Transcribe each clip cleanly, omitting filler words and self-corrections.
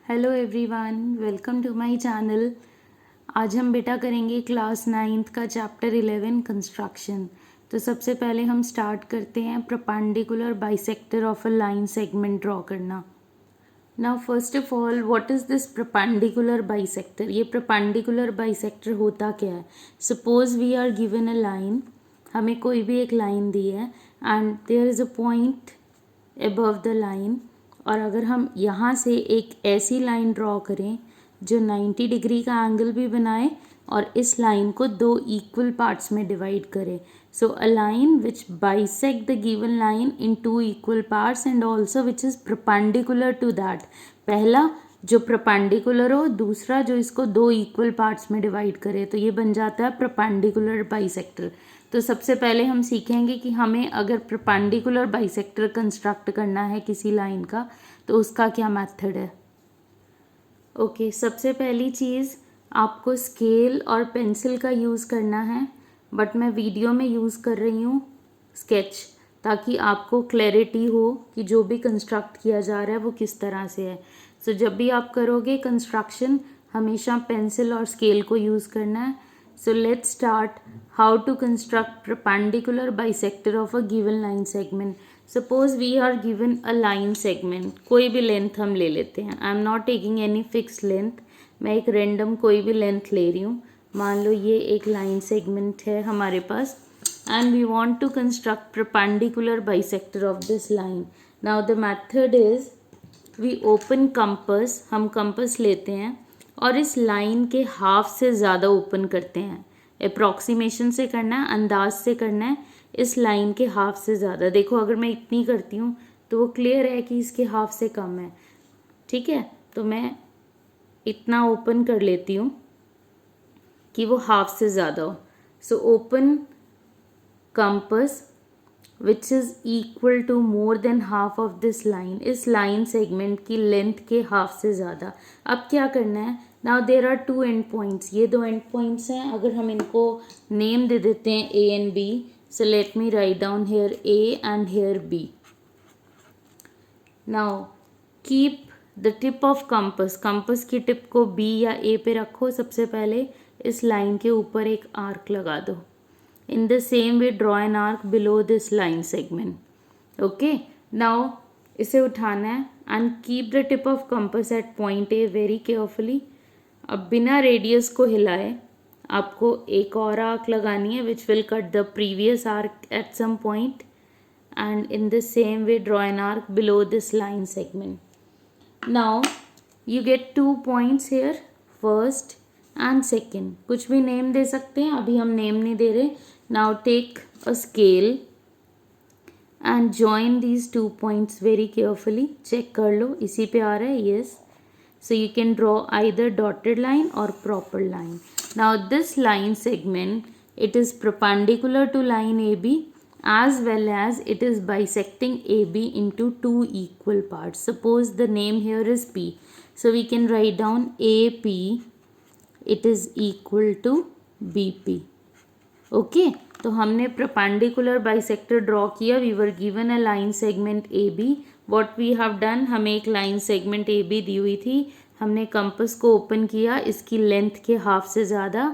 Hello everyone, welcome to my channel. आज हम बेटा करेंगे क्लास 9th का चैप्टर 11 कंस्ट्रक्शन। तो सबसे पहले हम स्टार्ट करते हैं perpendicular bisector of a line segment draw करना। Now first of all, what is this perpendicular bisector? ये परपेंडिकुलर बाइसेक्टर होता क्या है? Suppose we are given a line, हमें कोई भी एक लाइन दी है and there is a point above the line, और अगर हम यहाँ से एक ऐसी लाइन ड्रॉ करें जो 90 डिग्री का एंगल भी बनाए और इस लाइन को दो इक्वल पार्ट्स में डिवाइड करे। So a line which bisect the given line in two equal parts and also which is perpendicular to that. पहला जो परपेंडिकुलर हो, दूसरा जो इसको दो इक्वल पार्ट्स में डिवाइड करे, तो ये बन जाता है परपेंडिकुलर बाइसेक्टर। तो सबसे पहले हम सीखेंगे कि हमें अगर परपेंडिकुलर बाइसेक्टर कंस्ट्रक्ट करना है किसी लाइन का तो उसका क्या मेथड है। ओके, सबसे पहली चीज़ आपको स्केल और पेंसिल का यूज़ करना है, बट मैं वीडियो में यूज़ कर रही हूँ स्केच, ताकि आपको क्लैरिटी हो कि जो भी कंस्ट्रक्ट किया जा रहा है वो किस तरह से है। सो जब भी आप करोगे कंस्ट्रक्शन, हमेशा पेंसिल और स्केल को यूज़ करना है। So let's start how to construct perpendicular bisector of a given line segment. Suppose we are given a line segment, कोई भी लेंथ हम ले लेते हैं। I am not taking any fixed length, मैं एक random कोई भी लेंथ ले रही हूँ। मान लो ये एक line segment है हमारे पास and we want to construct perpendicular bisector of this line. Now the method is we open compass, हम compass लेते हैं और इस लाइन के हाफ से ज़्यादा ओपन करते हैं। अप्रॉक्सीमेशन से करना है, अंदाज से करना है, इस लाइन के हाफ से ज़्यादा। देखो अगर मैं इतनी करती हूँ तो वो क्लियर है कि इसके हाफ से कम है, ठीक है। तो मैं इतना ओपन कर लेती हूँ कि वो हाफ से ज़्यादा हो। So open compass which is equal to more than half of this line, इस लाइन सेगमेंट की लेंथ के हाफ से ज़्यादा। अब क्या करना है? Now there are two end points, ये दो एंड पॉइंट्स हैं। अगर हम इनको नेम दे देते हैं A and B, so let me write down here A and here B. Now keep the tip of compass, compass की टिप को बी या ए पे रखो। सबसे पहले इस लाइन के ऊपर एक आर्क लगा दो। In the same way draw an arc below this line segment. Okay, now इसे उठाना है and keep the tip of compass at point A very carefully. अब बिना रेडियस को हिलाए आपको एक और आर्क लगानी है which will cut the previous arc at some point, and in the same way draw an arc below this line segment. Now you get 2 points here, first and second. कुछ भी name दे सकते हैं, अभी हम name नहीं दे रहे। Now take a scale and join these 2 points very carefully. Check कर लो इसी पे आ रहा है, yes. So you can draw either dotted line or proper line. Now this line segment, it is perpendicular to line AB as well as it is bisecting AB into two equal parts. Suppose the name here is P. So we can write down AP, it is equal to BP. Okay, तो हमने perpendicular bisector draw किया। We were given a line segment A B. What we have done, हमें एक line segment A B दी हुई थी, हमने compass को ओपन किया इसकी लेंथ के हाफ से ज़्यादा।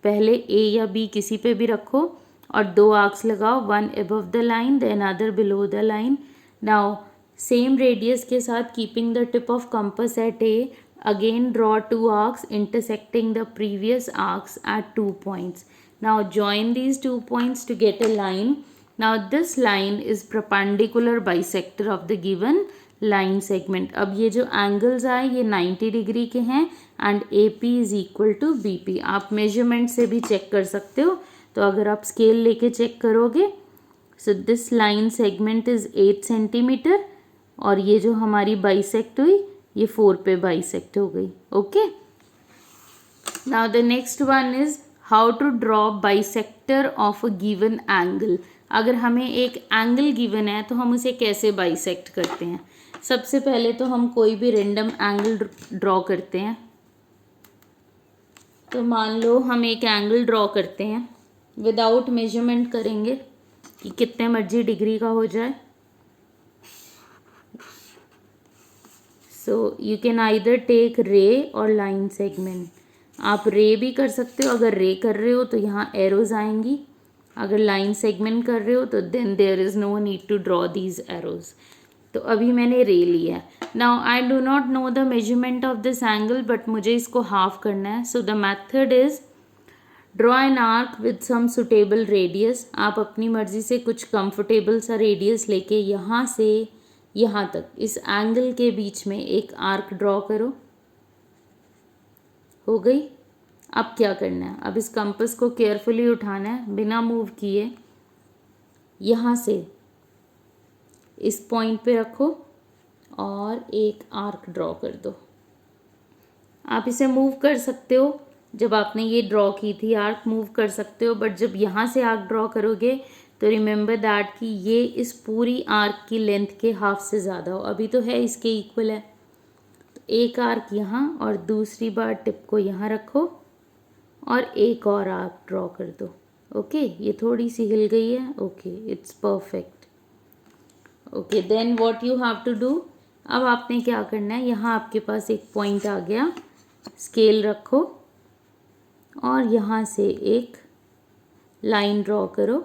पहले ए या बी किसी पे भी रखो और दो आर्क्स लगाओ, one above the line then other below the line. Now same radius के साथ keeping the tip of compass at A, again draw two arcs intersecting the previous arcs at 2 points. Now join these 2 points to get a line. Now this line is perpendicular bisector of the given line segment. अब ये जो angles आए ये 90 degree के हैं and AP is equal to BP. आप measurement से भी check कर सकते हो। तो अगर आप scale लेके check करोगे, so this line segment is 8 centimetre और ये जो हमारी bisect हुई ये 4 पे bisect हो गई। Okay? Now the next one is how to draw bisector of a given angle. अगर हमें एक एंगल गिवन है तो हम उसे कैसे बाइसेक्ट करते हैं? सबसे पहले तो हम कोई भी रेंडम एंगल ड्रॉ करते हैं। तो मान लो हम एक एंगल ड्रॉ करते हैं, विदाउट मेजरमेंट करेंगे कि कितने मर्जी डिग्री का हो जाए। So you can either take ray और लाइन सेगमेंट। आप रे भी कर सकते हो, अगर रे कर रहे हो तो यहाँ एरोज आएंगी, अगर लाइन सेगमेंट कर रहे हो तो then there is no need to draw these arrows. तो अभी मैंने रे लिया है। Now I do not know the measurement of this angle, but मुझे इसको हाफ करना है। So the method is draw an arc with some suitable radius. आप अपनी मर्जी से कुछ कंफर्टेबल सा रेडियस लेके यहाँ से यहाँ तक इस एंगल के बीच में एक आर्क ड्रॉ करो। हो गई। अब क्या करना है, अब इस कंपास को केयरफुली उठाना है बिना मूव किए, यहाँ से इस पॉइंट पे रखो और एक आर्क ड्रॉ कर दो। आप इसे मूव कर सकते हो, जब आपने ये ड्रॉ की थी आर्क मूव कर सकते हो, बट जब यहाँ से आर्क ड्रॉ करोगे तो रिमेंबर दैट कि ये इस पूरी आर्क की लेंथ के हाफ से ज़्यादा हो। अभी तो है इसके इक्वल है, तो एक आर्क यहाँ और दूसरी बार टिप को यहाँ रखो और एक और आर्क ड्रॉ कर दो। ओके, ये थोड़ी सी हिल गई है। Okay, it's perfect. Okay, then what you have to do, अब आपने क्या करना है, यहाँ आपके पास एक पॉइंट आ गया, स्केल रखो और यहाँ से एक लाइन ड्रॉ करो।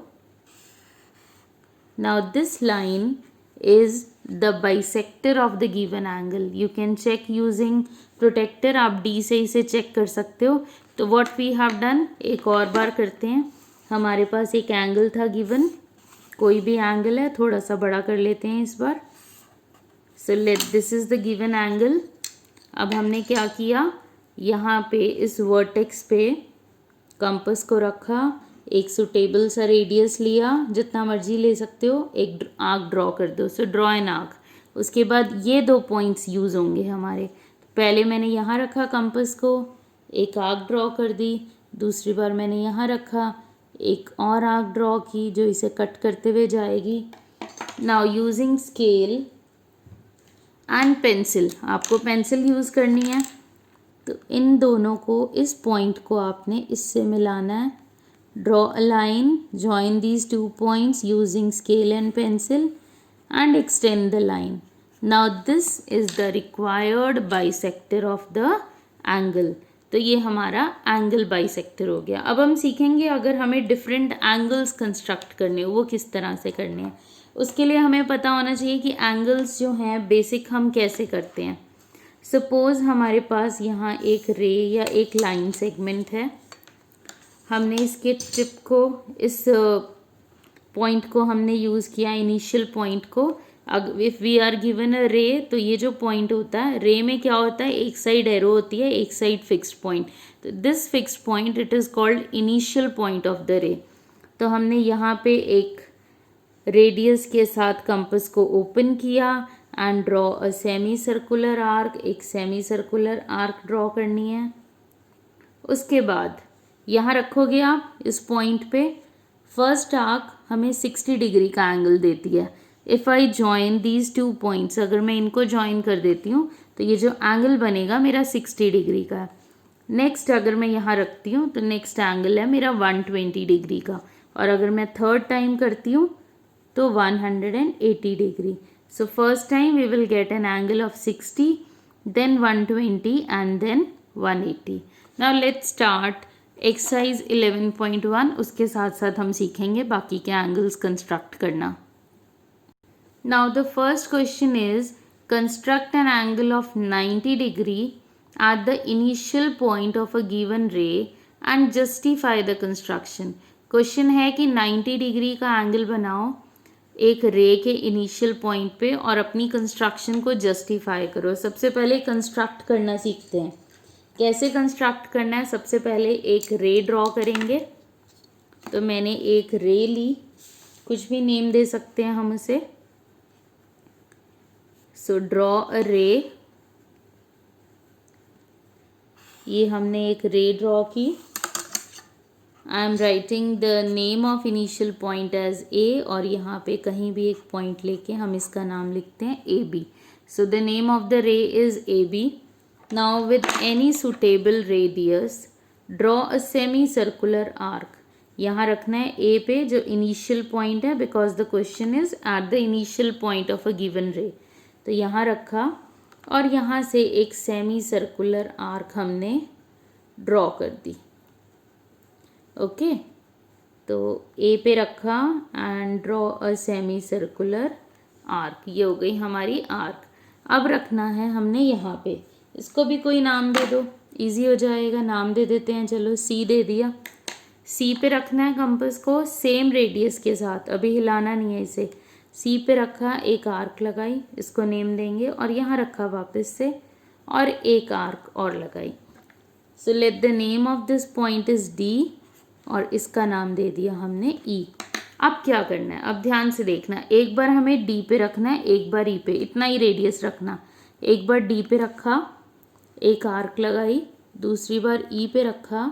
Now this line is the bisector of the given angle. You can check using protractor, आप डी से इसे चेक कर सकते हो। तो व्हाट वी हैव डन, एक और बार करते हैं। हमारे पास एक एंगल था गिवन, कोई भी एंगल है, थोड़ा सा बड़ा कर लेते हैं इस बार। So let this is the given angle. अब हमने क्या किया, यहाँ पे इस वर्टेक्स पे कंपास को रखा, एक सुटेबल सा रेडियस लिया, जितना मर्जी ले सकते हो, एक आर्क ड्रॉ कर दो। So draw an arc. उसके बाद ये दो पॉइंट्स यूज़ होंगे हमारे। पहले मैंने यहाँ रखा कंपास को, एक आर्क ड्रॉ कर दी, दूसरी बार मैंने यहाँ रखा, एक और आर्क ड्रॉ की जो इसे कट करते हुए जाएगी। Now using scale and pencil, आपको पेंसिल यूज़ करनी है, तो इन दोनों को, इस पॉइंट को आपने इससे मिलाना है। Draw a line, join these two points using scale and pencil and extend the line. Now this is the required bisector of the angle. तो ये हमारा एंगल बाइसेक्टर हो गया। अब हम सीखेंगे अगर हमें डिफरेंट एंगल्स कंस्ट्रक्ट करने हो, वो किस तरह से करने हैं। उसके लिए हमें पता होना चाहिए कि एंगल्स जो हैं बेसिक हम कैसे करते हैं। सपोज़ हमारे पास यहाँ एक रे या एक लाइन सेगमेंट है, हमने इसके टिप को, इस पॉइंट को हमने यूज़ किया, इनिशियल पॉइंट को। If we are given a ray, तो ये जो पॉइंट होता है, रे में क्या होता है, एक साइड एरो होती है, एक साइड फिक्स्ड पॉइंट। तो this fixed point it is called initial point of the रे। तो हमने यहाँ पे एक रेडियस के साथ कंपास को ओपन किया and draw a semi circular arc, एक सेमी सर्कुलर आर्क ड्रॉ करनी है। उसके बाद यहाँ रखोगे आप इस पॉइंट पे, फर्स्ट आर्क हमें 60 डिग्री का एंगल देती है। If I join these two points, अगर मैं इनको जॉइन कर देती हूँ तो ये जो एंगल बनेगा मेरा 60 डिग्री का है। नेक्स्ट अगर मैं यहाँ रखती हूँ तो नेक्स्ट एंगल है मेरा 120 डिग्री का, और अगर मैं थर्ड टाइम करती हूँ तो 180 degree. So first time we will get an angle of 60, then 120 and then 180। Now let's start exercise 11.1। उसके साथ साथ हम सीखेंगे बाकी के एंगल्स कंस्ट्रक्ट करना। Now the first question is construct an angle of 90 degree at the initial point of a given ray and justify the construction. Question है कि 90 डिग्री का एंगल बनाओ एक रे के इनिशियल पॉइंट पे और अपनी कंस्ट्रक्शन को जस्टिफाई करो। सबसे पहले कंस्ट्रक्ट करना सीखते हैं। कैसे कंस्ट्रक्ट करना है, सबसे पहले एक रे ड्रॉ करेंगे। तो मैंने एक रे ली, कुछ भी नेम दे सकते हैं हम उसे। सो ड्रॉ अ रे, ये हमने एक रे ड्रॉ की। I am writing the name of initial point as A, और यहाँ पे कहीं भी एक पॉइंट लेके हम इसका नाम लिखते हैं A B. So the name of the ray is A B. Now with any suitable radius draw a semi-circular arc। यहाँ रखना है A पे जो इनिशियल पॉइंट है, because the question is eight the initial point of a given रे। तो यहाँ रखा और यहाँ से एक सेमी सर्कुलर आर्क हमने ड्रॉ कर दी। ओके, तो ए पे रखा and draw a semi circular arc, ये हो गई हमारी आर्क। अब रखना है हमने यहाँ पे, इसको भी कोई नाम दे दो, इजी हो जाएगा। नाम दे देते हैं, चलो सी दे दिया। सी पे रखना है कंपास को सेम रेडियस के साथ, अभी हिलाना नहीं है इसे। सी पे रखा, एक आर्क लगाई, इसको नेम देंगे, और यहाँ रखा वापस से और एक आर्क और लगाई। So let the name of this point is D, और इसका नाम दे दिया हमने ई। अब क्या करना है, अब ध्यान से देखना, एक बार हमें डी पे रखना है, एक बार ई पे, इतना ही रेडियस रखना। एक बार डी पे रखा, एक आर्क लगाई, दूसरी बार ई पे रखा,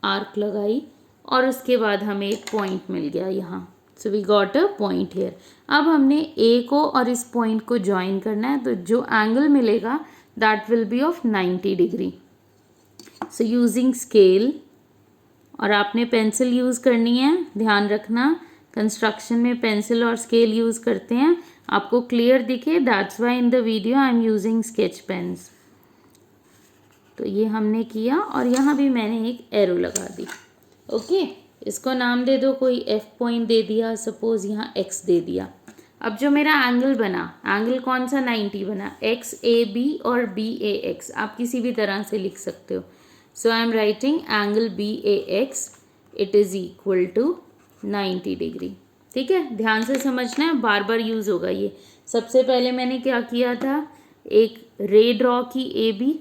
आर्क लगाई, और उसके बाद हमें एक पॉइंट मिल गया यहाँ। So we got a point here. अब हमने ए को और इस पॉइंट को ज्वाइन करना है, तो जो एंगल मिलेगा that will be of 90 degree. So using scale, और आपने पेंसिल यूज़ करनी है, ध्यान रखना कंस्ट्रक्शन में पेंसिल और स्केल यूज़ करते हैं, आपको क्लियर दिखे, that's why in the video I am using sketch pens. तो ये हमने किया, और यहाँ भी मैंने एक एरो लगा दी। ओके, इसको नाम दे दो, कोई एफ पॉइंट दे दिया, सपोज यहाँ एक्स दे दिया। अब जो मेरा एंगल बना, एंगल कौन सा, 90 बना, एक्स ए बी और बी ए एक्स, आप किसी भी तरह से लिख सकते हो। So I am writing angle B A X, it is equal to 90 degree. ठीक है, ध्यान से समझना है, बार बार यूज़ होगा ये। सबसे पहले मैंने क्या किया था, एक रे ड्रॉ की ए बी,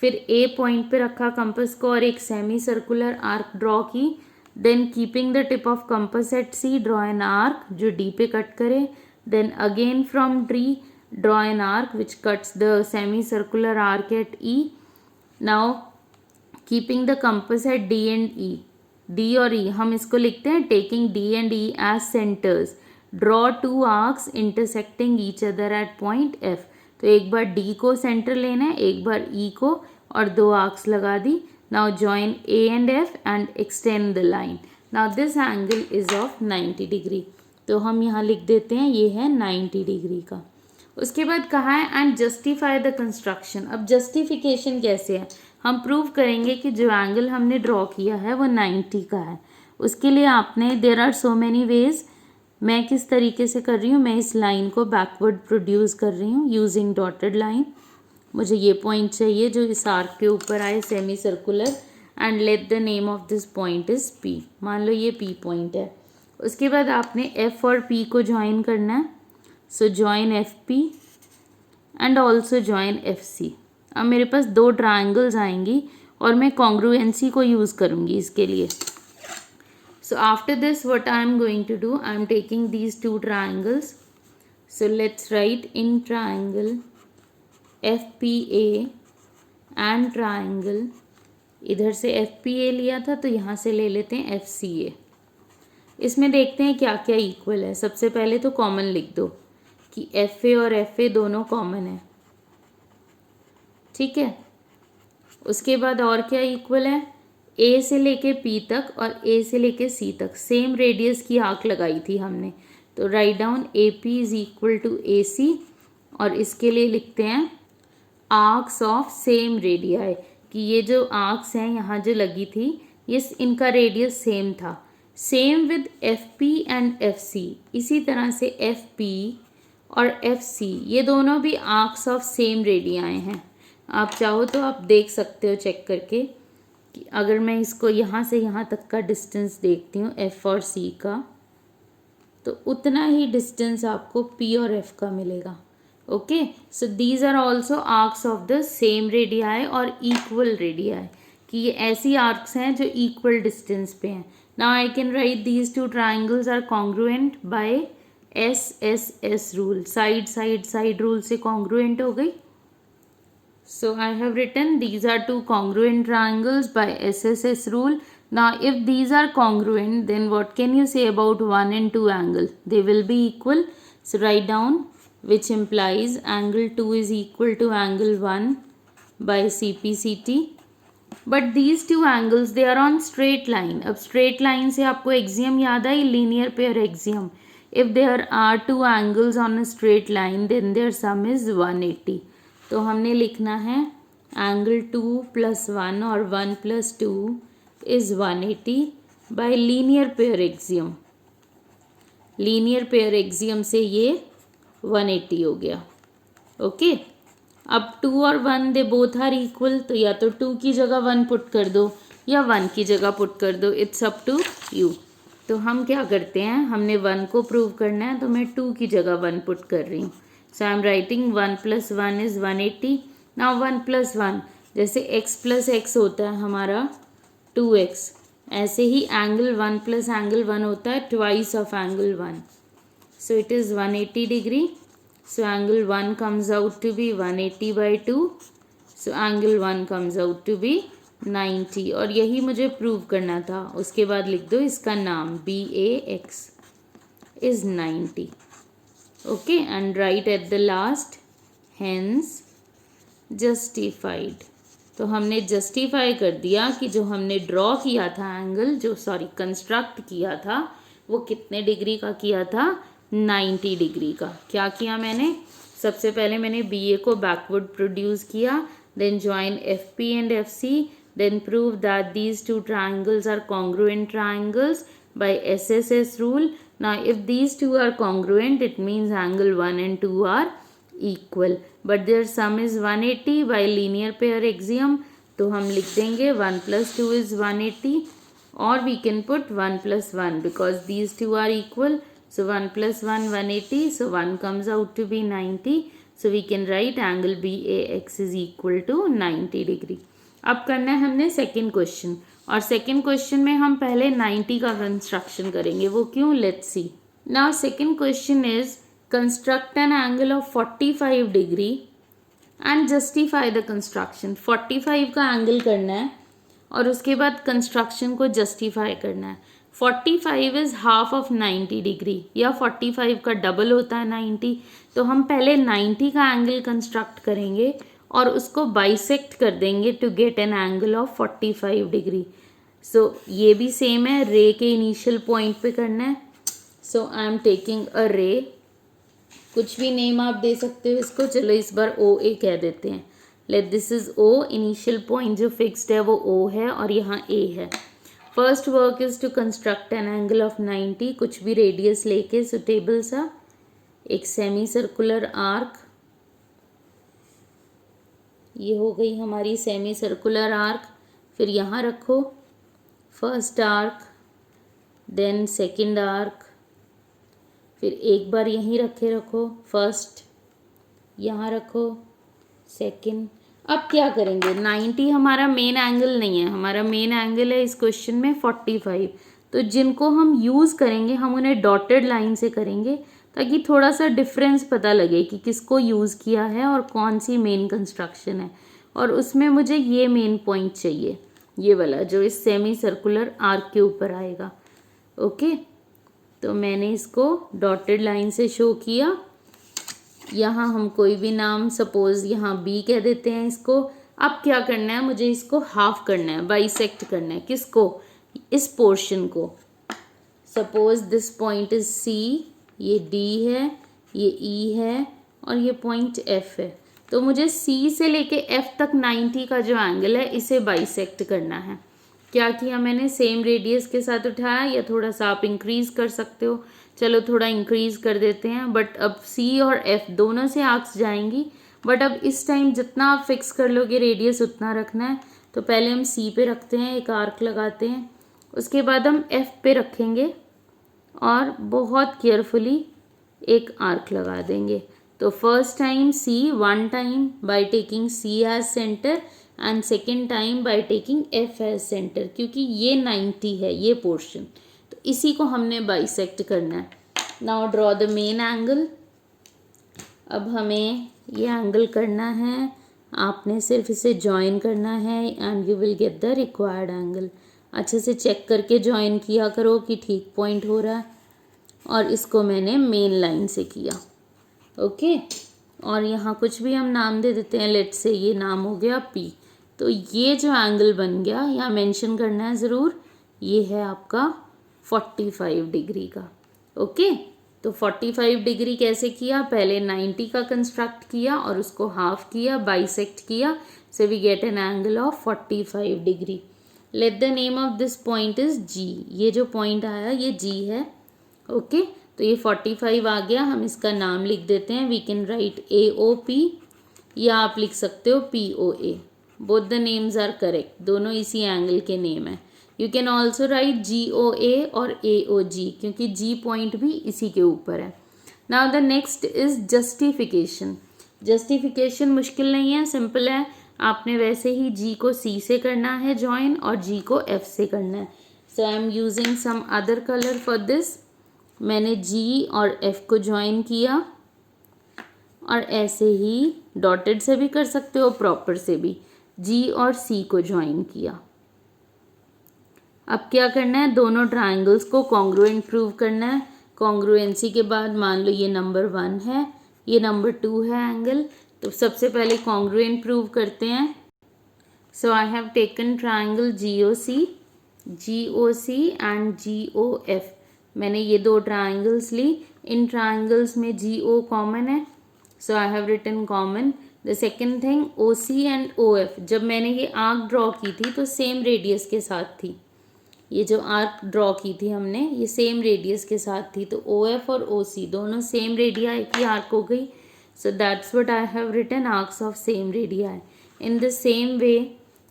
फिर ए पॉइंट पे रखा कंपास को और एक सेमी सर्कुलर आर्क ड्रॉ की। Then keeping the tip of compass at C, draw an arc जो डी पे कट करे। Then again from D draw an arc which cuts the semi circular arc at E. Now keeping the compass at D and E, D और E हम इसको लिखते हैं taking D and E as centres, draw two arcs intersecting each other at point F. तो एक बार D को centre लेना है, एक बार ई को, और दो आर्क्स लगा दी। Now join A and F and extend the line. Now this angle is of 90 degree, तो हम यहाँ लिख देते हैं ये है 90 डिग्री का। उसके बाद कहा है एंड जस्टिफाई द कंस्ट्रक्शन। अब जस्टिफिकेशन कैसे है, हम प्रूव करेंगे कि जो एंगल हमने ड्रॉ किया है वो 90 का है। उसके लिए आपने, there are so many ways, मैं किस तरीके से कर रही हूँ, मैं इस लाइन को बैकवर्ड प्रोड्यूस कर रही हूँ यूजिंग डॉटेड लाइन। मुझे ये पॉइंट चाहिए जो इस आर्क के ऊपर आए semi circular, and let the name of this point is P. मान लो ये पी पॉइंट है। उसके बाद आपने एफ और पी को ज्वाइन करना है, so join F P and also join F C. अब मेरे पास दो ट्राइंगल्स आएंगी और मैं कॉन्ग्रुएंसी को यूज़ करूँगी इसके लिए। So after this what I am going to do, I am taking these two triangles. So let's write in triangle FPA and triangle, इधर से FPA लिया था तो यहाँ से ले लेते हैं FCA। इसमें देखते हैं क्या क्या इक्वल है। सबसे पहले तो कॉमन लिख दो कि FA और FA दोनों कॉमन है, ठीक है। उसके बाद और क्या इक्वल है, ए से लेके पी तक और ए से लेके सी तक सेम रेडियस की आर्क लगाई थी हमने, तो write down A P is equal to A C, और इसके लिए लिखते हैं आर्क्स ऑफ सेम रेडियाई, कि ये जो आर्क्स हैं यहाँ जो लगी थी ये इनका रेडियस सेम था। Same with F P and F C, इसी तरह से एफ पी और एफ सी ये दोनों भी आर्क्स ऑफ सेम रेडियाई हैं। आप चाहो तो आप देख सकते हो चेक करके कि अगर मैं इसको यहाँ से यहाँ तक का डिस्टेंस देखती हूँ एफ़ और सी का, तो उतना ही डिस्टेंस आपको पी और एफ का मिलेगा। Okay, so these are also arcs of the same radii और इक्वल रेडियाई, कि ये ऐसी आर्क्स हैं जो इक्वल डिस्टेंस पे हैं। Now I can write these two triangles are congruent by S S S rule, side side side rule से congruent हो गई। So I have written these are two congruent triangles by SSS rule. Now if these are congruent, then what can you say about 1 and 2 angle? They will be equal. So write down, which implies angle 2 is equal to angle 1 by CPCT. But these two angles they are on straight line. अब straight line से आपको axiom याद आई, linear pair axiom. If there are two angles on a straight line then their sum is 180। तो हमने लिखना है angle 2 + 1 और 1 + 2 is 180 by linear pair axiom. Linear pair axiom से ये 180 हो गया। ओके, अब 2 और 1 दे बोथ आर इक्वल, तो या तो 2 की जगह 1 पुट कर दो या 1 की जगह पुट कर दो, इट्स अप टू यू। तो हम क्या करते हैं, हमने 1 को प्रूव करना है तो मैं 2 की जगह 1 पुट कर रही हूँ। So I am writing 1 + 1 is 180। Now 1 + 1 जैसे x + x होता है हमारा 2x, ऐसे ही एंगल 1 + एंगल 1 होता है twice of angle 1। So it is 180 degree. So angle 1 comes out to be 180 by 2. So angle 1 comes out to be 90 और यही मुझे प्रूव करना था। उसके बाद लिख दो इसका नाम BAX is 90. Okay, and write at the last hence justified। तो हमने जस्टिफाई कर दिया कि जो हमने ड्रॉ किया था एंगल, कंस्ट्रक्ट किया था, वो कितने डिग्री का किया था, 90 डिग्री का। क्या किया मैंने, सबसे पहले मैंने BA को बैकवर्ड प्रोड्यूस किया, then join FP and FC, then prove that these two triangles are congruent triangles by SSS rule. Now if these two are congruent it means angle 1 and 2 are equal, but their sum is 180 by linear pair axiom. तो हम लिख देंगे 1 + 2 is 180 और we can put 1 + 1 because these two are equal. So 1 + 1 180, so 1 comes out to be 90. So we can write angle BAX is equal to 90 degree. अब करना है हमने second question, और सेकेंड क्वेश्चन में हम पहले 90 का कंस्ट्रक्शन करेंगे। वो क्यों, let's see. Now second question is construct an angle of 45 degree and justify the construction. 45 का एंगल करना है और उसके बाद कंस्ट्रक्शन को जस्टिफाई करना है। 45 इज़ हाफ ऑफ 90 डिग्री या 45 का डबल होता है 90। तो हम पहले 90 का एंगल कंस्ट्रक्ट करेंगे और उसको बाइसेक्ट कर देंगे to get an angle of 45 degree. So ये भी सेम है, रे के इनिशियल पॉइंट पे करना है। So I am taking a रे, कुछ भी नेम आप दे सकते हो इसको, चलो इस बार OA कह देते हैं। Let this is O, initial point जो फिक्स्ड है वो O है और यहाँ A है। First work is to construct an angle of 90, कुछ भी रेडियस लेके सुटेबल सा, एक सेमी सर्कुलर आर्क, ये हो गई हमारी सेमी सर्कुलर आर्क। फिर यहाँ रखो first arc, then second arc, फिर एक बार यहीं रखो फर्स्ट, यहाँ रखो सेकंड। अब क्या करेंगे, 90 हमारा मेन एंगल नहीं है, हमारा मेन एंगल है इस क्वेश्चन में 45। तो जिनको हम यूज़ करेंगे हम उन्हें डॉटेड लाइन से करेंगे ताकि थोड़ा सा डिफरेंस पता लगे कि किसको यूज़ किया है और कौन सी मेन कंस्ट्रक्शन है। और उसमें मुझे ये मेन पॉइंट चाहिए, ये वाला जो इस सेमी सर्कुलर आर्क के ऊपर आएगा। ओके, तो मैंने इसको डॉटेड लाइन से शो किया। यहाँ हम कोई भी नाम, सपोज यहाँ B कह देते हैं इसको। अब क्या करना है, मुझे इसको हाफ करना है, बाइसेक्ट करना है। किसको, इस पोर्शन को। Suppose this point is C, ये D है, ये E है और ये पॉइंट F है। तो मुझे C से लेके F तक 90 का जो एंगल है इसे बाइसेक्ट करना है। क्या किया मैंने, सेम रेडियस के साथ उठाया, या थोड़ा सा आप इंक्रीज कर सकते हो, चलो थोड़ा इंक्रीज कर देते हैं। बट अब C और F दोनों से आर्क्स जाएंगी, बट अब इस टाइम जितना आप फिक्स कर लोगे रेडियस उतना रखना है। तो पहले हम C पे रखते हैं, एक आर्क लगाते हैं, उसके बाद हम F पे रखेंगे और बहुत केयरफुली एक आर्क लगा देंगे। तो first time C, one time by taking C as centre and second time by taking F as centre, क्योंकि ये 90 है ये पोर्शन, तो इसी को हमने बाइसेक्ट करना है। Now draw the main angle. अब हमें ये एंगल करना है, आपने सिर्फ इसे ज्वाइन करना है and you will get the required angle. अच्छे से चेक करके ज्वाइन किया करो कि ठीक पॉइंट हो रहा है। और इसको मैंने मेन लाइन से किया। ओके, और यहाँ कुछ भी हम नाम दे देते हैं, लेट्स से ये नाम हो गया P। तो ये जो एंगल बन गया, यहाँ मेंशन करना है ज़रूर, ये है आपका 45 डिग्री का। ओके, तो 45 डिग्री कैसे किया, पहले 90 का कंस्ट्रक्ट किया और उसको हाफ किया, बाइसेक्ट किया, so we get an angle of 45 degree. Let the name of this point is G, ये जो पॉइंट आया ये जी है, ओके। तो ये 45 आ गया, हम इसका नाम लिख देते हैं, वी कैन राइट AOP या आप लिख सकते हो POA, both the names are correct, दोनों इसी एंगल के नेम है। You can also write GOA और AOG, क्योंकि G पॉइंट भी इसी के ऊपर है। Now the next is justification. Justification मुश्किल नहीं है, सिंपल है, आपने वैसे ही G को C से करना है ज्वाइन और G को F से करना है। So I am using some other colour for this. मैंने G और F को ज्वाइन किया और ऐसे ही डॉटेड से भी कर सकते हो, प्रॉपर से भी, G और C को ज्वाइन किया। अब क्या करना है, दोनों ट्राइंगल्स को कॉन्ग्रुएंट प्रूव करना है। कॉन्ग्रुएंसी के बाद मान लो ये नंबर 1 है, ये नंबर 2 है एंगल, तो सबसे पहले कॉन्ग्रुएंट प्रूव करते हैं। So I have taken triangle GOC and GOF। मैंने ये दो ट्राइंगल्स ली, इन ट्राइंगल्स में GO कॉमन है, so I have written common. The second thing, OC and OF, जब मैंने ये आर्क ड्रॉ की थी तो सेम रेडियस के साथ थी, ये जो आर्क ड्रॉ की थी हमने ये सेम रेडियस के साथ थी, तो OF और OC दोनों सेम रेडियाई की आर्क हो गई। So that's what I have written, arcs of same radii. In the same way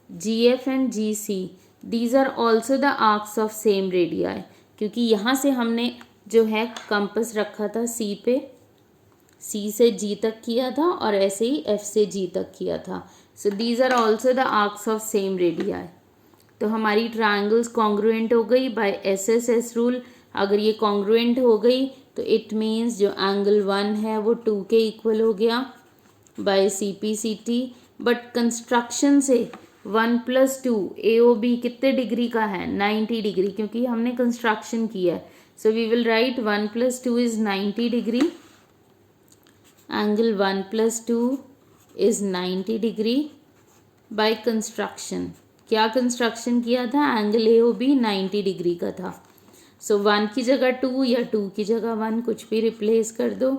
GF and GC, these are also the arcs of same radii, क्योंकि यहाँ से हमने जो है कंपस रखा था C पे, C से G तक किया था और ऐसे ही F से G तक किया था। So these are also the arcs of same radii. तो हमारी ट्राइंगल्स कॉन्ग्रुएंट हो गई बाय SSS रूल। अगर ये कॉन्ग्रुएंट हो गई तो इट मीन्स जो एंगल 1 है वो 2 के इक्वल हो गया बाय CPCT। बट कंस्ट्रक्शन से 1 + 2 AOB कितने डिग्री का है, 90 डिग्री, क्योंकि हमने कंस्ट्रक्शन किया है। So we will write 1 + 2 is 90 degree, angle 1 + 2 is 90 degree by construction. क्या कंस्ट्रक्शन किया था, एंगल AOB 90 डिग्री का था। सो 1 की जगह 2 या 2 की जगह 1 कुछ भी रिप्लेस कर दो,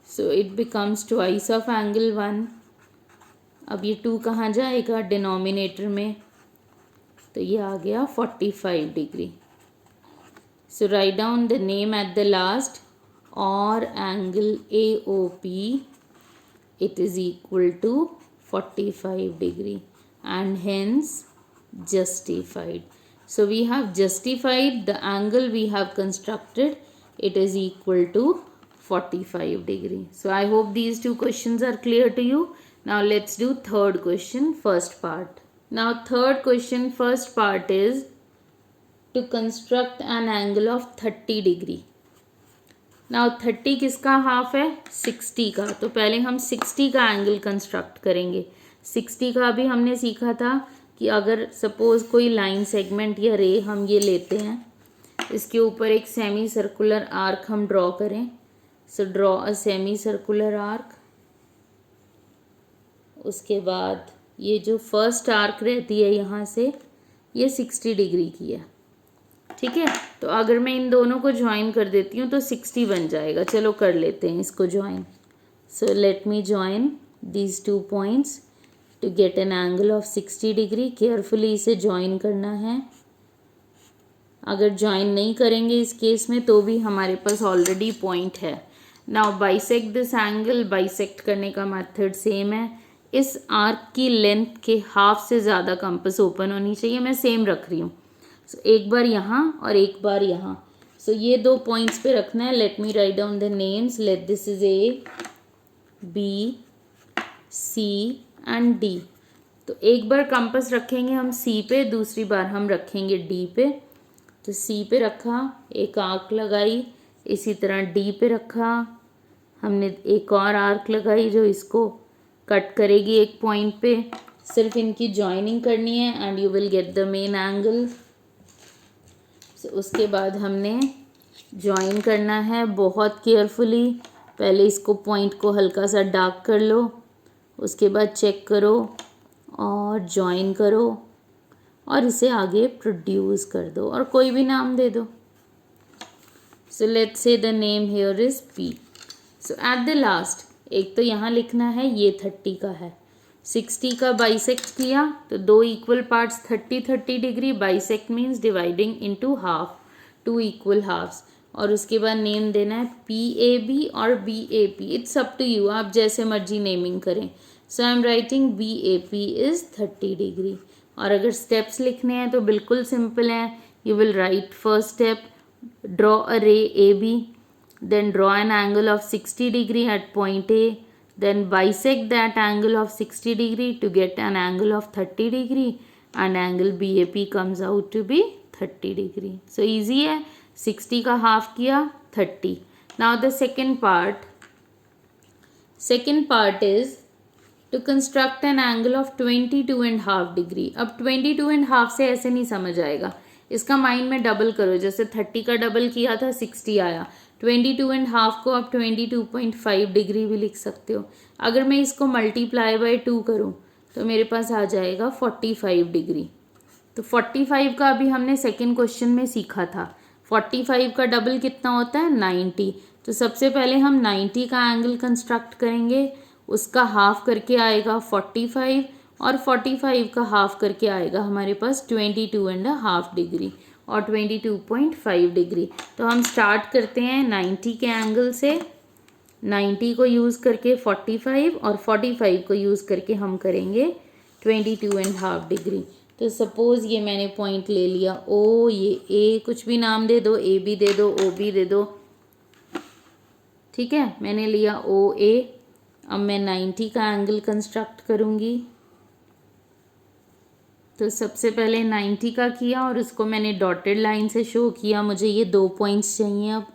so it becomes twice of angle 1। अब ये 2 कहाँ जाएगा, डिनोमिनेटर में, तो ये आ गया 45 degree. So write down the name at the last, और angle AOP it is equal to 45 degree and hence justified. So we have justified the angle we have constructed, it is equal to 45 degree. So I hope these two questions are clear to you. Now let's do third question, first part. Now third question, first part is to construct an angle of 30 degree. Now 30 किसका half है, 60 का, तो पहले हम 60 का angle construct करेंगे। 60 का भी हमने सीखा था कि अगर सपोज कोई लाइन सेगमेंट या रे हम ये लेते हैं, इसके ऊपर एक सेमी सर्कुलर आर्क हम ड्रॉ करें। So draw a semi circular arc. उसके बाद ये जो फर्स्ट आर्क रहती है यहाँ से, ये 60 डिग्री की है, ठीक है। तो अगर मैं इन दोनों को ज्वाइन कर देती हूँ तो 60 बन जाएगा। चलो कर लेते हैं इसको join. So let me join these 2 points to get an angle of 60 degree. Carefully इसे ज्वाइन करना है। अगर ज्वाइन नहीं करेंगे इस केस में तो भी हमारे पास ऑलरेडी पॉइंट है। Now bisect this angle. Bisect करने का मेथड सेम है। इस आर्क की लेंथ के हाफ से ज़्यादा कंपास ओपन होनी चाहिए, मैं सेम रख रही हूँ। सो एक बार यहाँ और एक बार यहाँ। सो ये 2 पॉइंट्स पे रखना है। Late me write down the names. Late this is A, B, C and D। तो एक बार कंपास रखेंगे हम C पे, दूसरी बार हम रखेंगे D पे। तो C पे रखा, एक आर्क लगाई, इसी तरह D पे रखा, हमने एक और आर्क लगाई जो इसको कट करेगी एक पॉइंट पे। सिर्फ इनकी जॉइनिंग करनी है and you will get the main angle. उसके बाद हमने ज्वाइन करना है बहुत केयरफुली। पहले इसको पॉइंट को हल्का सा डार्क कर लो, उसके बाद चेक करो और ज्वाइन करो और इसे आगे प्रोड्यूस कर दो और कोई भी नाम दे दो। So let's say the name here is P. So at the last एक तो यहाँ लिखना है ये 30 का है, 60 का बाइसेक्ट किया तो दो equal parts 30 degree, bisect means dividing into half, two equal halves, और उसके बाद नेम देना है PAB और BAP. It's up to you, आप जैसे मर्जी नेमिंग करें. So I am writing BAP is 30 degree. और अगर स्टेप्स लिखने हैं तो बिल्कुल सिंपल है. You will write first step, draw a ray AB, then draw an angle of 60 degree at point A, then bisect that angle of 60 degree to get an angle of 30 degree, and angle BAP comes out to be 30 degree. So easy है. 60 का half किया 30. Now the second part is to construct an angle of 22.5 degree. अब 22.5 से ऐसे नहीं समझ आएगा, इसका माइंड में डबल करो. जैसे 30 का डबल किया था 60 आया. 22.5 को आप 22.5 डिग्री भी लिख सकते हो. अगर मैं इसको मल्टीप्लाई बाय 2 करूँ तो मेरे पास आ जाएगा 45 डिग्री. तो 45 का अभी हमने सेकेंड क्वेश्चन में सीखा था. 45 का डबल कितना होता है 90. तो सबसे पहले हम 90 का एंगल कंस्ट्रक्ट करेंगे, उसका हाफ करके आएगा 45, और 45 का हाफ करके आएगा हमारे पास 22.5 डिग्री और 22.5 डिग्री. तो हम स्टार्ट करते हैं 90 के एंगल से. 90 को यूज़ करके 45 और 45 को यूज़ करके हम करेंगे 22.5 डिग्री. तो सपोज़ ये मैंने पॉइंट ले लिया O, ये A, कुछ भी नाम दे दो, A भी दे दो, O भी दे दो, ठीक है. मैंने लिया OA. अब मैं 90 का एंगल कंस्ट्रक्ट करूँगी. तो सबसे पहले 90 का किया और उसको मैंने डॉटेड लाइन से शो किया. मुझे ये 2 पॉइंट्स चाहिए अब,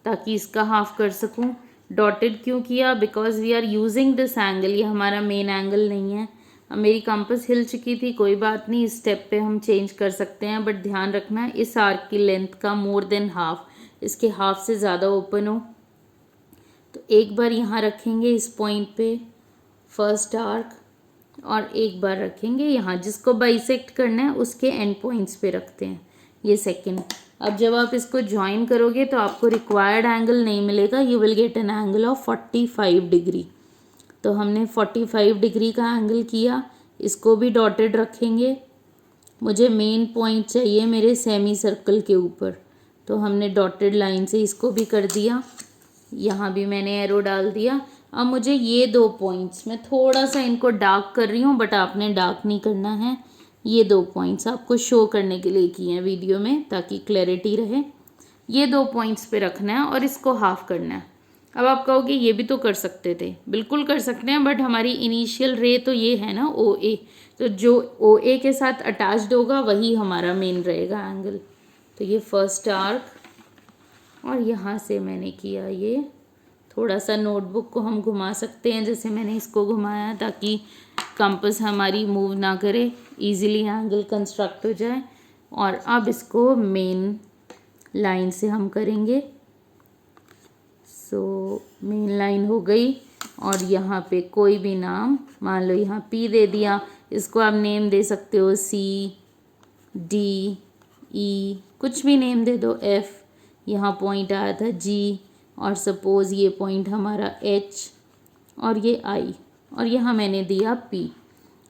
ताकि इसका हाफ कर सकूं. डॉटेड क्यों किया? Because we are using this angle. ये हमारा मेन एंगल नहीं है. अब मेरी कंपास हिल चुकी थी, कोई बात नहीं, इस स्टेप पे हम चेंज कर सकते हैं. बट ध्यान रखना इस आर्क की लेंथ का मोर देन हाफ, इसके हाफ से ज़्यादा ओपन हो. तो एक बार यहाँ रखेंगे इस पॉइंट पे फर्स्ट आर्क, और एक बार रखेंगे यहाँ, जिसको बाइसेक्ट करना है उसके एंड पॉइंट्स पे रखते हैं ये सेकंड. अब जब आप इसको ज्वाइन करोगे तो आपको रिक्वायर्ड एंगल नहीं मिलेगा, you will get an angle of 45 degree. तो हमने 45 डिग्री का एंगल किया, इसको भी डॉटेड रखेंगे. मुझे मेन पॉइंट चाहिए मेरे सेमी सर्कल के ऊपर, तो हमने डॉटेड लाइन से इसको भी कर दिया. यहाँ भी मैंने एरो डाल दिया. अब मुझे ये 2 पॉइंट्स, मैं थोड़ा सा इनको डार्क कर रही हूँ, बट आपने डार्क नहीं करना है. ये 2 पॉइंट्स आपको शो करने के लिए किए हैं वीडियो में, ताकि क्लैरिटी रहे. ये 2 पॉइंट्स पे रखना है और इसको हाफ करना है. अब आप कहोगे ये भी तो कर सकते थे. बिल्कुल कर सकते हैं, बट हमारी इनिशियल रे तो ये है ना OA. तो जो OA के साथ अटैच्ड होगा वही हमारा मेन रहेगा एंगल. तो ये फर्स्ट आर्क, और यहाँ से मैंने किया ये. थोड़ा सा नोटबुक को हम घुमा सकते हैं जैसे मैंने इसको घुमाया, ताकि कंपास हमारी मूव ना करे, इजीली एंगल कंस्ट्रक्ट हो जाए. और अब इसको मेन लाइन से हम करेंगे. सो मेन लाइन हो गई, और यहाँ पे कोई भी नाम, मान लो यहाँ P दे दिया, इसको आप नेम दे सकते हो C, D, E, कुछ भी नेम दे दो. F, यहाँ पॉइंट आया था G, और सपोज़ ये पॉइंट हमारा H, और ये I, और यहाँ मैंने दिया P.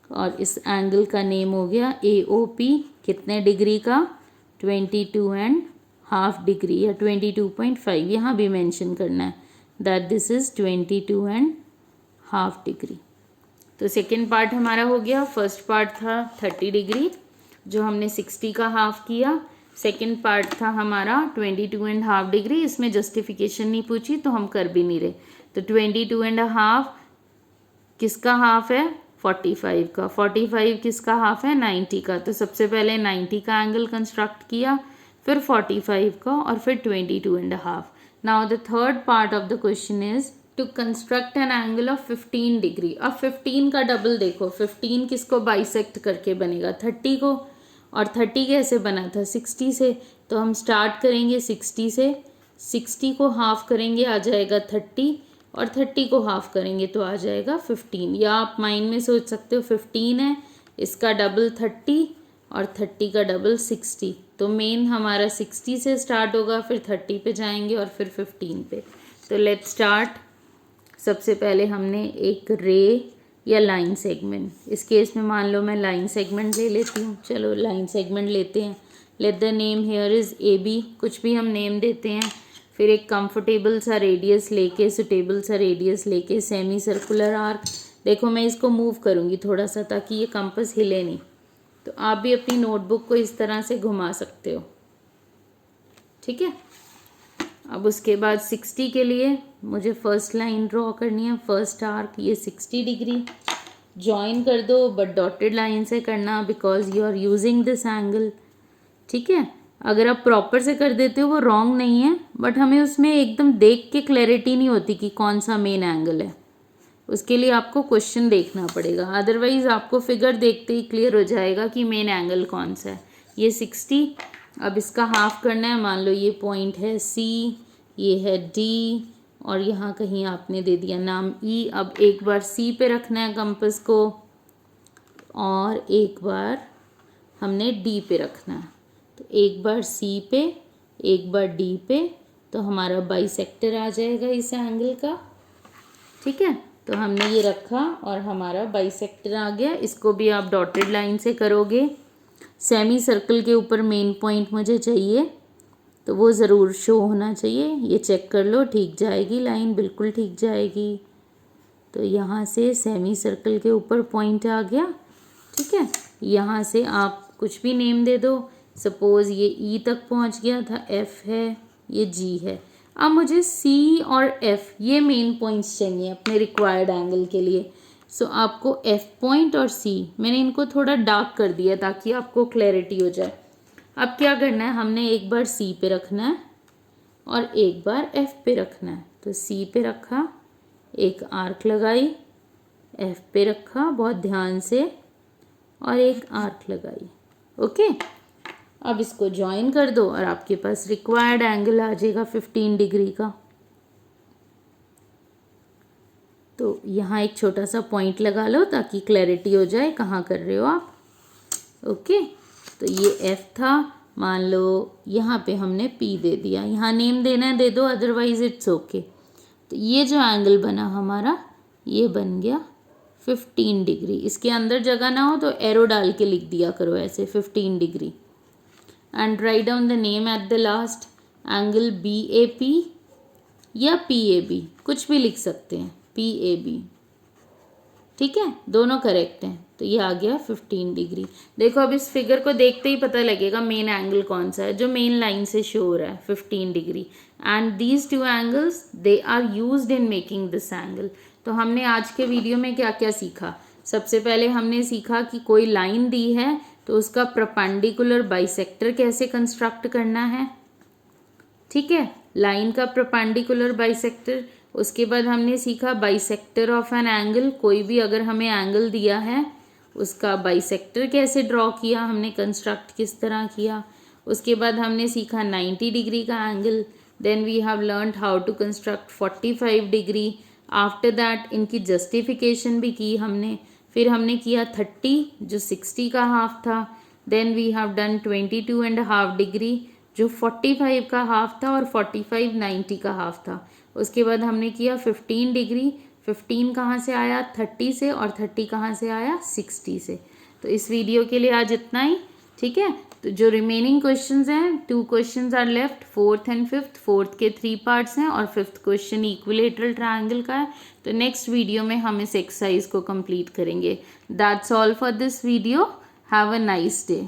और इस एंगल का नेम हो गया AOP. कितने डिग्री का? 22.5 डिग्री या 22.5. यहाँ भी मेंशन करना है दैट दिस इज़ 22.5 डिग्री. तो सेकेंड पार्ट हमारा हो गया. फर्स्ट पार्ट था 30 डिग्री जो हमने 60 का हाफ किया. सेकेंड पार्ट था हमारा 22.5 डिग्री. इसमें जस्टिफिकेशन नहीं पूछी तो हम कर भी नहीं रहे. तो 22.5 किसका हाफ है? 45 का. 45 किसका हाफ है? 90 का. तो सबसे पहले 90 का एंगल कंस्ट्रक्ट किया, फिर 45 का, और फिर 22.5. Now the third part of the question is to construct an angle of 15 degree. अब 15 का डबल देखो, 15 किसको बाइसेक्ट करके बनेगा? 30 को. और 30 कैसे बना था? 60 से. तो हम स्टार्ट करेंगे 60 से. 60 को हाफ करेंगे आ जाएगा 30, और 30 को हाफ करेंगे तो आ जाएगा 15. या आप माइंड में सोच सकते हो 15 है, इसका डबल 30 और 30 का डबल 60, तो तो मेन हमारा 60 से स्टार्ट होगा, फिर 30 पे जाएंगे और फिर 15 पे। तो लेट्स स्टार्ट। सबसे पहले हमने एक रे या लाइन सेगमेंट, इस केस में मान लो मैं लाइन सेगमेंट ले लेती हूँ। चलो लाइन सेगमेंट लेते हैं। Let the name here is A B, कुछ भी हम नेम देते हैं। फिर एक कंफर्टेबल सा रेडियस लेके, सुटेबल सा रेडियस लेके, सेमी सर्कुलर आर्क। देखो मैं इसको मूव करूँगी थोड़ा सा ताकि ये कंपास हिले नहीं। तो आप भी अपनी नोटबुक को इस तरह से घुमा सकते हो, ठीक है। अब उसके बाद 60 के लिए मुझे फर्स्ट लाइन ड्रॉ करनी है, फर्स्ट आर्क, ये 60 डिग्री ज्वाइन कर दो, बट डॉटेड लाइन से करना because you are using this angle, ठीक है। अगर आप प्रॉपर से कर देते हो वो रॉन्ग नहीं है, बट हमें उसमें एकदम देख के क्लैरिटी नहीं होती कि कौन सा मेन एंगल है। उसके लिए आपको क्वेश्चन देखना पड़ेगा, अदरवाइज आपको फिगर देखते ही क्लियर हो जाएगा कि मेन एंगल कौन सा है। ये 60, अब इसका हाफ करना है। मान लो ये पॉइंट है सी, ये है डी, और यहाँ कहीं आपने दे दिया नाम ई। अब एक बार सी पे रखना है कंपास को, और एक बार हमने डी पे रखना है। तो एक बार सी पे, एक बार डी पे, तो हमारा बाइसेक्टर आ जाएगा इस एंगल का, ठीक है। तो हमने ये रखा और हमारा बाइसेक्टर आ गया। इसको भी आप डॉटेड लाइन से करोगे। सेमी सर्कल के ऊपर मेन पॉइंट मुझे चाहिए, तो वो ज़रूर शो होना चाहिए। ये चेक कर लो, ठीक जाएगी लाइन, बिल्कुल ठीक जाएगी। तो यहाँ से सेमी सर्कल के ऊपर पॉइंट आ गया, ठीक है। यहाँ से आप कुछ भी नेम दे दो। सपोज़ ये ई तक पहुँच गया था, एफ है, ये जी है। अब मुझे सी और एफ ये मेन पॉइंट्स चाहिए अपने रिक्वायर्ड एंगल के लिए। सो आपको एफ पॉइंट और सी, मैंने इनको थोड़ा डार्क कर दिया ताकि आपको क्लैरिटी हो जाए। अब क्या करना है, हमने एक बार सी पे रखना है और एक बार एफ पे रखना है। तो सी पे रखा, एक आर्क लगाई, एफ पे रखा बहुत ध्यान से और एक आर्क लगाई, ओके। अब इसको ज्वाइन कर दो और आपके पास रिक्वायर्ड एंगल आ जाएगा 15 डिग्री का। तो यहाँ एक छोटा सा पॉइंट लगा लो ताकि क्लैरिटी हो जाए कहाँ कर रहे हो आप, ओके। तो ये एफ था, मान लो यहाँ पे हमने पी दे दिया। यहाँ नेम देना है दे दो, अदरवाइज इट्स ओके। तो ये जो एंगल बना हमारा, ये बन गया 15 डिग्री। इसके अंदर जगह ना हो तो एरो डाल के लिख दिया करो ऐसे 15 degree. And write down the name at the last. Angle BAP या PAB, कुछ भी लिख सकते हैं, PAB, ठीक है, दोनों करेक्ट हैं। तो ये आ गया 15 डिग्री। देखो अब इस फिगर को देखते ही पता लगेगा मेन एंगल कौन सा है, जो मेन लाइन से शो हो रहा है 15 degree. And these two angles they are used in making this angle. तो हमने आज के वीडियो में क्या क्या सीखा। सबसे पहले हमने सीखा कि कोई लाइन दी है तो उसका परपेंडिकुलर बाइसेक्टर कैसे कंस्ट्रक्ट करना है, ठीक है, लाइन का परपेंडिकुलर बाइसेक्टर। उसके बाद हमने सीखा बाइसेक्टर ऑफ एन एंगल, कोई भी अगर हमें एंगल दिया है उसका बाइसेक्टर कैसे ड्रॉ किया, हमने कंस्ट्रक्ट किस तरह किया। उसके बाद हमने सीखा 90 डिग्री का angle. Then we have learned how to construct 45 degree. After that इनकी जस्टिफिकेशन भी की हमने। फिर हमने किया 30 जो 60 का हाफ था। Then we have done 22.5 degree जो 45 का हाफ था, और 45 90 का हाफ था। उसके बाद हमने किया 15 डिग्री। 15 कहाँ से आया, 30 से, और 30 कहाँ से आया, 60 से। तो इस वीडियो के लिए आज इतना ही, ठीक है। तो जो रिमेनिंग क्वेश्चंस हैं, 2 questions are left, 4th and 5th। 4th के 3 पार्ट्स हैं और 5th क्वेश्चन इक्विलेटरल ट्रायंगल का है। तो नेक्स्ट वीडियो में हम इस एक्सरसाइज को कंप्लीट करेंगे। That's all for this video. Have a nice day.